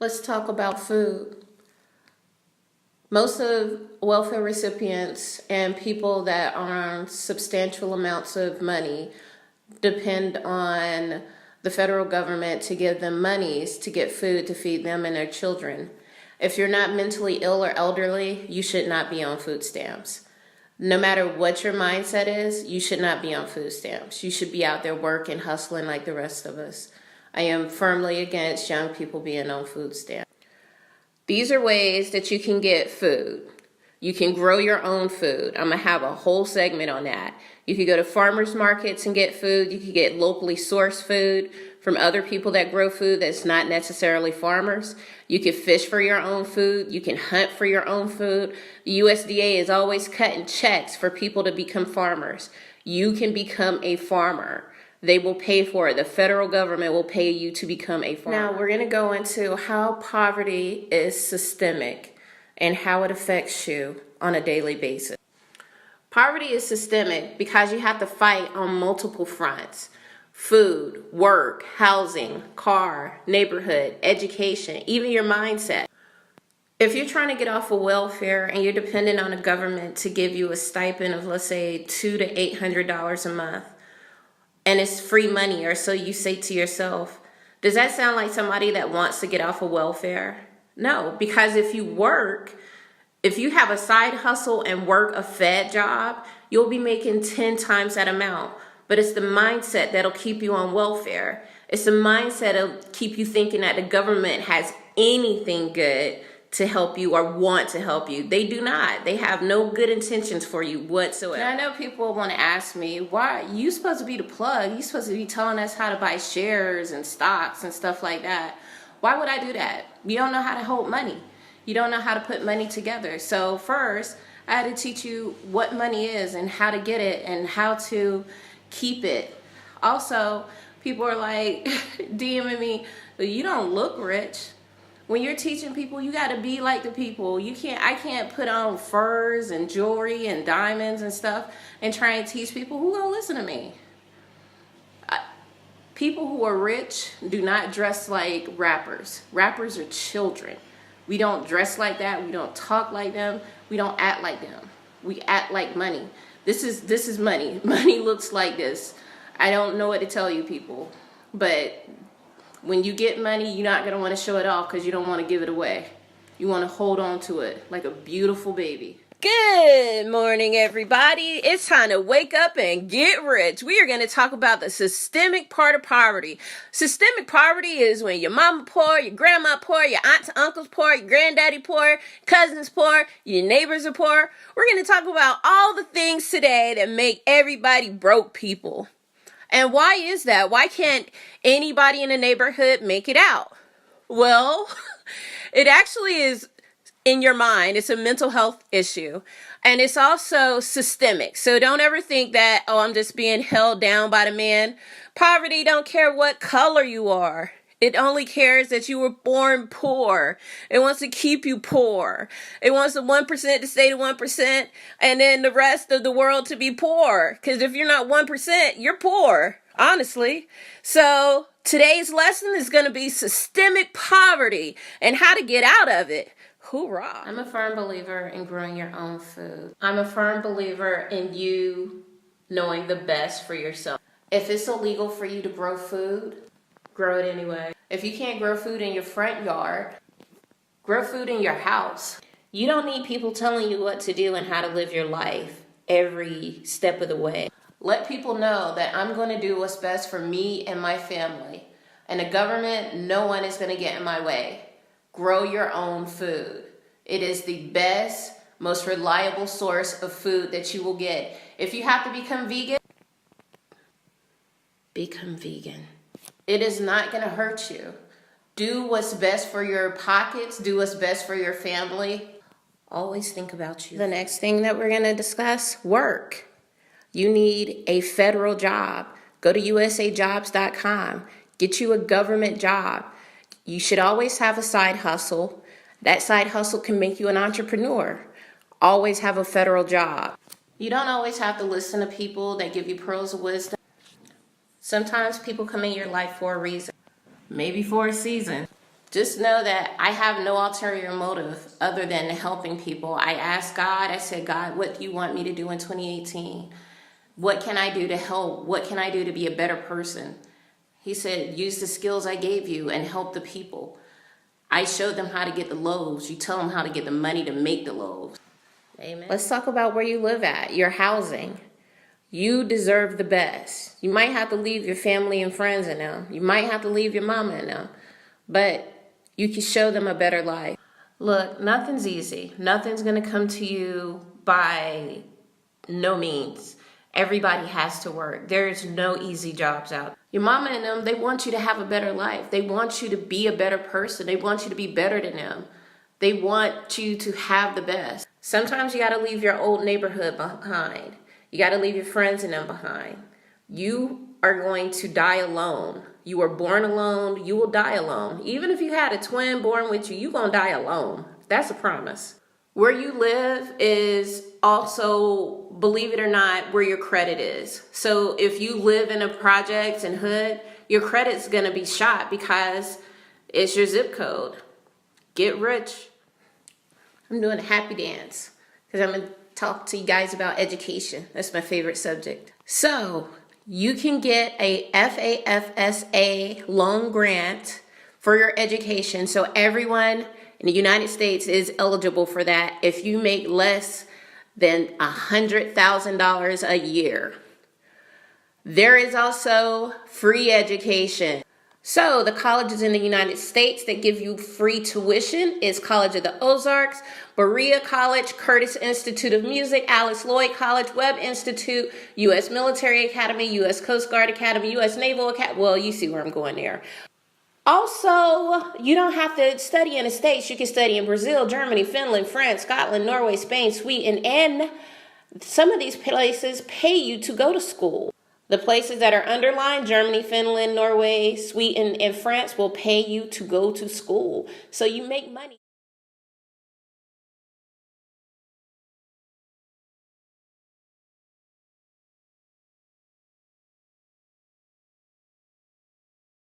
Let's talk about food. Most of welfare recipients and people that earn substantial amounts of money depend on the federal government to give them monies to get food to feed them and their children. If you're not mentally ill or elderly, you should not be on food stamps. No matter what your mindset is, you should not be on food stamps. You should be out there working, hustling like the rest of us. I am firmly against young people being on food stamps. These are ways that you can get food. You can grow your own food. I'm going to have a whole segment on that. You can go to farmers markets and get food. You can get locally sourced food from other people that grow food that's not necessarily farmers. You can fish for your own food. You can hunt for your own food. The USDA is always cutting checks for people to become farmers. You can become a farmer. They will pay for it. The federal government will pay you to become a farmer. Now we're going to go into how poverty is systemic and how it affects you on a daily basis. Poverty is systemic because you have to fight on multiple fronts: food, work, housing, car, neighborhood, education, even your mindset. If you're trying to get off of welfare and you're dependent on a government to give you a stipend of, let's say, $200 to $800 a month, and it's free money, or so you say to yourself, does that sound like somebody that wants to get off of welfare? No, because if you work, if you have a side hustle and work a Fed job, you'll be making 10 times that amount. But it's the mindset that'll keep you on welfare. It's the mindset that'll keep you thinking that the government has anything good to help you or want to help you. They do not. They have no good intentions for you whatsoever. And I know people want to ask me, why are you supposed to be the plug? You're supposed to be telling us how to buy shares and stocks and stuff like that. Why would I do that? You don't know how to hold money. You don't know how to put money together. So first, I had to teach you what money is and how to get it and how to keep it. Also, people are like DMing me, you don't look rich. When you're teaching people, you got to be like the people. I can't put on furs and jewelry and diamonds and stuff and try and teach people. Who gonna listen to me? People who are rich do not dress like rappers. Rappers are children. We don't dress like that. We don't talk like them. We don't act like them. We act like money. This is money. Money looks like this. I don't know what to tell you people, but when you get money, you're not going to want to show it off because you don't want to give it away. You want to hold on to it like a beautiful baby. Good morning, everybody. It's time to wake up and get rich. We are going to talk about the systemic part of poverty. Systemic poverty is when your mama poor, your grandma poor, your aunts and uncles poor, your granddaddy poor, cousins poor, your neighbors are poor. We're going to talk about all the things today that make everybody broke people. And why is that? Why can't anybody in the neighborhood make it out? Well, it actually is in your mind. It's a mental health issue. And it's also systemic. So don't ever think that, oh, I'm just being held down by the man. Poverty don't care what color you are. It only cares that you were born poor. It wants to keep you poor. It wants the 1% to stay the 1% and then the rest of the world to be poor. Because if you're not 1%, you're poor, honestly. So today's lesson is going to be systemic poverty and how to get out of it. Hoorah. I'm a firm believer in growing your own food. I'm a firm believer in you knowing the best for yourself. If it's illegal for you to grow food, grow it anyway. If you can't grow food in your front yard, grow food in your house. You don't need people telling you what to do and how to live your life every step of the way. Let people know that I'm going to do what's best for me and my family. And the government, no one is going to get in my way. Grow your own food. It is the best, most reliable source of food that you will get. If you have to become vegan, become vegan. It is not going to hurt you. Do what's best for your pockets. Do what's best for your family. Always think about you. The next thing that we're going to discuss, work. You need a federal job. Go to usajobs.com. Get you a government job. You should always have a side hustle. That side hustle can make you an entrepreneur. Always have a federal job. You don't always have to listen to people that give you pearls of wisdom. Sometimes people come in your life for a reason, maybe for a season. Just know that I have no ulterior motive other than helping people. I asked God, I said, God, what do you want me to do in 2018? What can I do to help? What can I do to be a better person? He said, use the skills I gave you and help the people. I showed them how to get the loaves. You tell them how to get the money to make the loaves. Amen. Let's talk about where you live at, your housing. You deserve the best. You might have to leave your family and friends and them. You might have to leave your mama and them. But you can show them a better life. Look, nothing's easy. Nothing's going to come to you by no means. Everybody has to work. There's no easy jobs out. Your mama and them, they want you to have a better life. They want you to be a better person. They want you to be better than them. They want you to have the best. Sometimes you got to leave your old neighborhood behind. You got to leave your friends and them behind. You are going to die alone. You were born alone. You will die alone. Even if you had a twin born with you, you're going to die alone. That's a promise. Where you live is also, believe it or not, where your credit is. So if you live in a projects and hood, your credit's going to be shot because it's your zip code. Get rich. I'm doing a happy dance because I'm going to talk to you guys about education. That's my favorite subject. So you can get a FAFSA loan grant for your education. So everyone in the United States is eligible for that if you make less than $100,000 a year. There is also free education. So the colleges in the United States that give you free tuition is College of the Ozarks, Berea College, Curtis Institute of Music, Alice Lloyd College, Webb Institute, U.S. Military Academy, U.S. Coast Guard Academy, U.S. Naval Academy. Well, you see where I'm going there. Also, you don't have to study in the States. You can study in Brazil, Germany, Finland, France, Scotland, Norway, Spain, Sweden, and some of these places pay you to go to school. The places that are underlined, Germany, Finland, Norway, Sweden, and France, will pay you to go to school. So you make money.